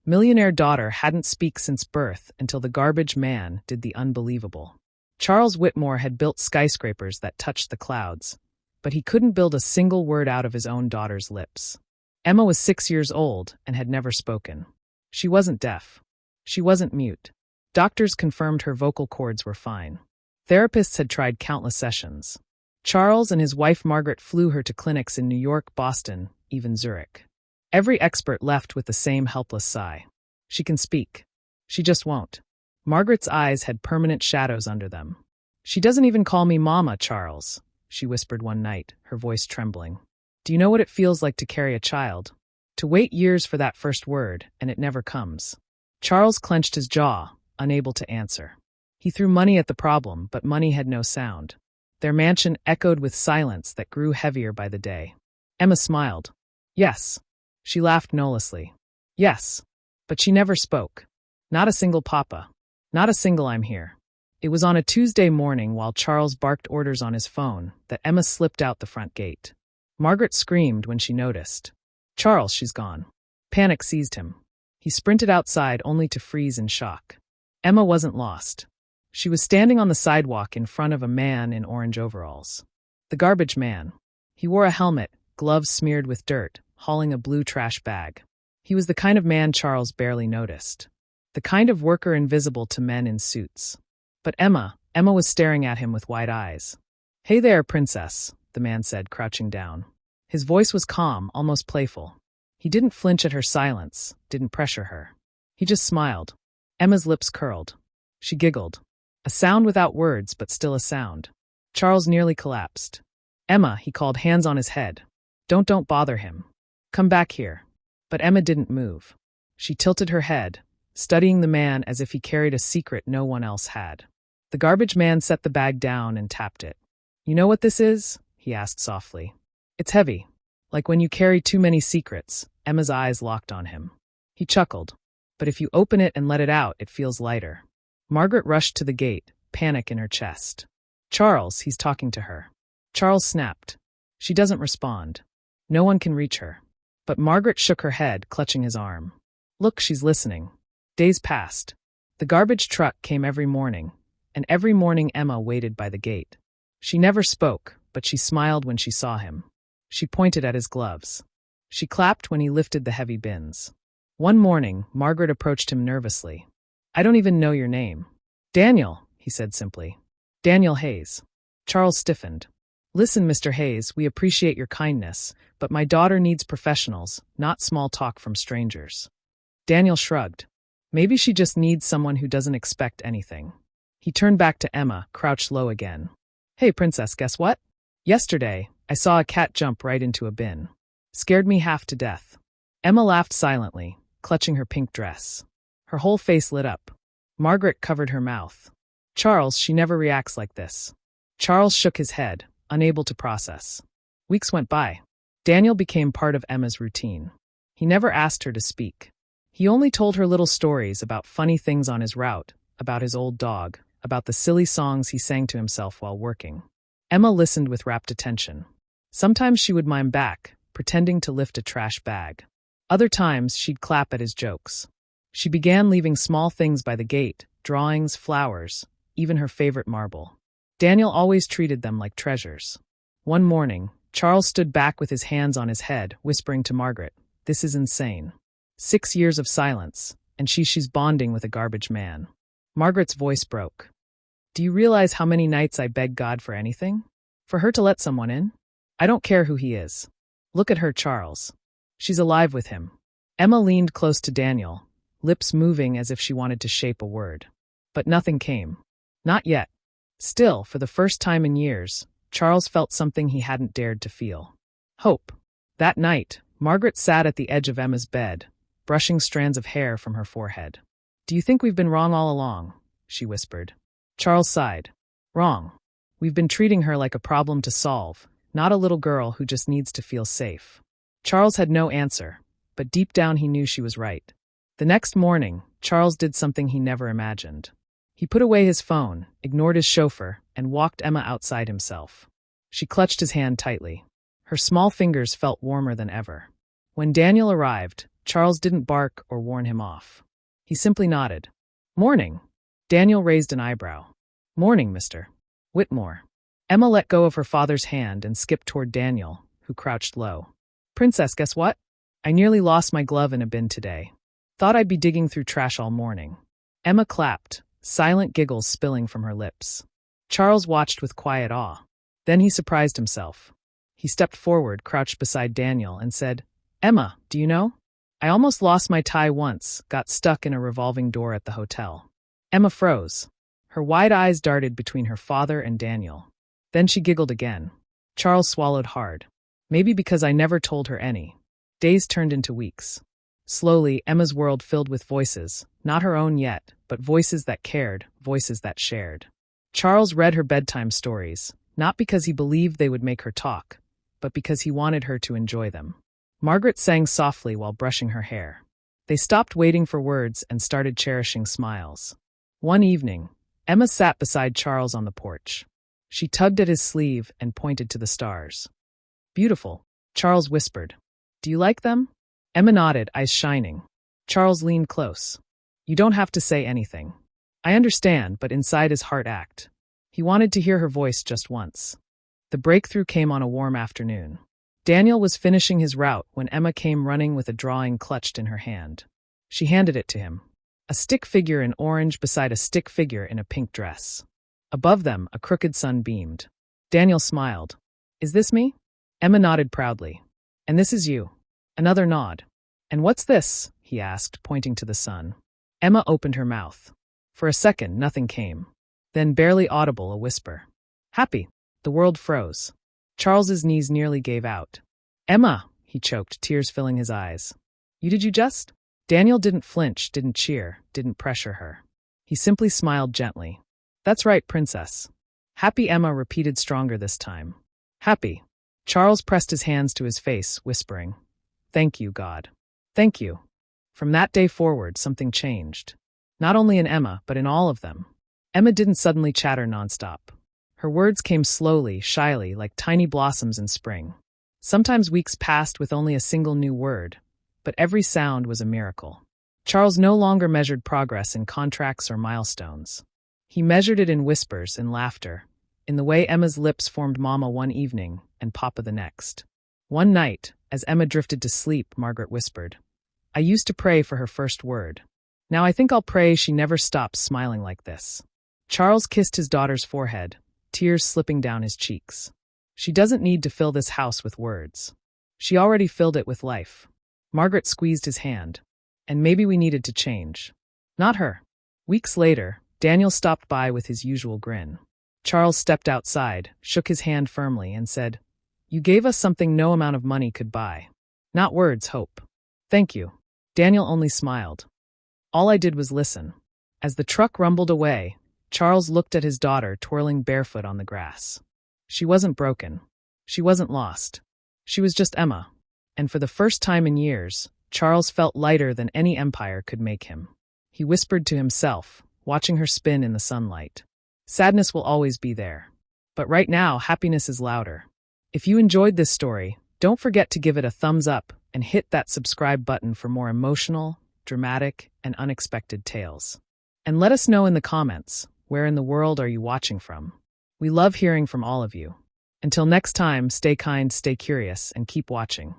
Millionaire daughter hadn't speak since birth until the garbage man did the unbelievable. Charles Whitmore had built skyscrapers that touched the clouds, but he couldn't build a single word out of his own daughter's lips. Emma was 6 years old and had never spoken. She wasn't deaf. She wasn't mute. Doctors confirmed her vocal cords were fine. Therapists had tried countless sessions. Charles and his wife Margaret flew her to clinics in New York, Boston, even Zurich. Every expert left with the same helpless sigh. She can speak. She just won't. Margaret's eyes had permanent shadows under them. She doesn't even call me Mama, Charles, she whispered one night, her voice trembling. Do you know what it feels like to carry a child? To wait years for that first word, and it never comes. Charles clenched his jaw, unable to answer. He threw money at the problem, but money had no sound. Their mansion echoed with silence that grew heavier by the day. Emma smiled. Yes. She laughed noiselessly. Yes. But she never spoke. Not a single papa. Not a single I'm here. It was on a Tuesday morning while Charles barked orders on his phone that Emma slipped out the front gate. Margaret screamed when she noticed. Charles, she's gone. Panic seized him. He sprinted outside only to freeze in shock. Emma wasn't lost. She was standing on the sidewalk in front of a man in orange overalls. The garbage man. He wore a helmet, gloves smeared with dirt, hauling a blue trash bag. He was the kind of man Charles barely noticed. The kind of worker invisible to men in suits. But Emma was staring at him with wide eyes. Hey there, princess, the man said, crouching down. His voice was calm, almost playful. He didn't flinch at her silence, didn't pressure her. He just smiled. Emma's lips curled. She giggled. A sound without words, but still a sound. Charles nearly collapsed. Emma, he called, hands on his head. Don't bother him. Come back here. But Emma didn't move. She tilted her head, studying the man as if he carried a secret no one else had. The garbage man set the bag down and tapped it. You know what this is? He asked softly. It's heavy. Like when you carry too many secrets. Emma's eyes locked on him. He chuckled. But if you open it and let it out, it feels lighter. Margaret rushed to the gate, panic in her chest. Charles, he's talking to her. Charles snapped. She doesn't respond. No one can reach her. But Margaret shook her head, clutching his arm. Look, she's listening. Days passed. The garbage truck came every morning, and every morning Emma waited by the gate. She never spoke, but she smiled when she saw him. She pointed at his gloves. She clapped when he lifted the heavy bins. One morning, Margaret approached him nervously. I don't even know your name. Daniel, he said simply. Daniel Hayes. Charles stiffened. Listen, Mr. Hayes, we appreciate your kindness, but my daughter needs professionals, not small talk from strangers. Daniel shrugged. Maybe she just needs someone who doesn't expect anything. He turned back to Emma, crouched low again. Hey, princess, guess what? Yesterday, I saw a cat jump right into a bin. Scared me half to death. Emma laughed silently, clutching her pink dress. Her whole face lit up. Margaret covered her mouth. Charles, she never reacts like this. Charles shook his head, unable to process. Weeks went by. Daniel became part of Emma's routine. He never asked her to speak. He only told her little stories about funny things on his route, about his old dog, about the silly songs he sang to himself while working. Emma listened with rapt attention. Sometimes she would mime back, pretending to lift a trash bag. Other times she'd clap at his jokes. She began leaving small things by the gate, drawings, flowers, even her favorite marble. Daniel always treated them like treasures. One morning, Charles stood back with his hands on his head, whispering to Margaret, "This is insane." 6 years of silence, and she's bonding with a garbage man. Margaret's voice broke. Do you realize how many nights I beg God for anything? For her to let someone in? I don't care who he is. Look at her, Charles. She's alive with him. Emma leaned close to Daniel, lips moving as if she wanted to shape a word. But nothing came. Not yet. Still, for the first time in years, Charles felt something he hadn't dared to feel. Hope. That night, Margaret sat at the edge of Emma's bed, brushing strands of hair from her forehead. Do you think we've been wrong all along? She whispered. Charles sighed. Wrong. We've been treating her like a problem to solve, not a little girl who just needs to feel safe. Charles had no answer, but deep down he knew she was right. The next morning, Charles did something he never imagined. He put away his phone, ignored his chauffeur, and walked Emma outside himself. She clutched his hand tightly. Her small fingers felt warmer than ever. When Daniel arrived, Charles didn't bark or warn him off. He simply nodded. "Morning." Daniel raised an eyebrow. "Morning, Mr. Whitmore." Emma let go of her father's hand and skipped toward Daniel, who crouched low. "Princess, guess what? I nearly lost my glove in a bin today. Thought I'd be digging through trash all morning." Emma clapped, silent giggles spilling from her lips. Charles watched with quiet awe. Then he surprised himself. He stepped forward, crouched beside Daniel, and said, "Emma, do you know? I almost lost my tie once, got stuck in a revolving door at the hotel." Emma froze. Her wide eyes darted between her father and Daniel. Then she giggled again. Charles swallowed hard. "Maybe because I never told her any." Days turned into weeks. Slowly, Emma's world filled with voices, not her own yet, but voices that cared, voices that shared. Charles read her bedtime stories, not because he believed they would make her talk, but because he wanted her to enjoy them. Margaret sang softly while brushing her hair. They stopped waiting for words and started cherishing smiles. One evening, Emma sat beside Charles on the porch. She tugged at his sleeve and pointed to the stars. "Beautiful," Charles whispered. "Do you like them?" Emma nodded, eyes shining. Charles leaned close. "You don't have to say anything. I understand, but inside his heart ached." He wanted to hear her voice just once. The breakthrough came on a warm afternoon. Daniel was finishing his route when Emma came running with a drawing clutched in her hand. She handed it to him. A stick figure in orange beside a stick figure in a pink dress. Above them, a crooked sun beamed. Daniel smiled. "Is this me?" Emma nodded proudly. "And this is you." Another nod. "And what's this?" he asked, pointing to the sun. Emma opened her mouth. For a second, nothing came. Then, barely audible, a whisper. "Happy." The world froze. Charles's knees nearly gave out. "Emma," he choked, tears filling his eyes. Did you just?" Daniel didn't flinch, didn't cheer, didn't pressure her. He simply smiled gently. "That's right, princess." Happy, Emma repeated stronger this time. "Happy." Charles pressed his hands to his face, whispering, "Thank you, God. Thank you." From that day forward, something changed. Not only in Emma, but in all of them. Emma didn't suddenly chatter nonstop. Her words came slowly, shyly, like tiny blossoms in spring. Sometimes weeks passed with only a single new word, but every sound was a miracle. Charles no longer measured progress in contracts or milestones. He measured it in whispers, in laughter, in the way Emma's lips formed Mama one evening and Papa the next. One night, as Emma drifted to sleep, Margaret whispered, "I used to pray for her first word. Now I think I'll pray she never stops smiling like this." Charles kissed his daughter's forehead, tears slipping down his cheeks. "She doesn't need to fill this house with words. She already filled it with life." Margaret squeezed his hand. "And maybe we needed to change. Not her." Weeks later, Daniel stopped by with his usual grin. Charles stepped outside, shook his hand firmly, and said, "You gave us something no amount of money could buy. Not words, hope." "Thank you." Daniel only smiled. "All I did was listen." As the truck rumbled away, Charles looked at his daughter twirling barefoot on the grass. She wasn't broken. She wasn't lost. She was just Emma. And for the first time in years, Charles felt lighter than any empire could make him. He whispered to himself, watching her spin in the sunlight. Sadness will always be there. But right now, happiness is louder. If you enjoyed this story, don't forget to give it a thumbs up and hit that subscribe button for more emotional, dramatic, and unexpected tales. And let us know in the comments, where in the world are you watching from? We love hearing from all of you. Until next time, stay kind, stay curious, and keep watching.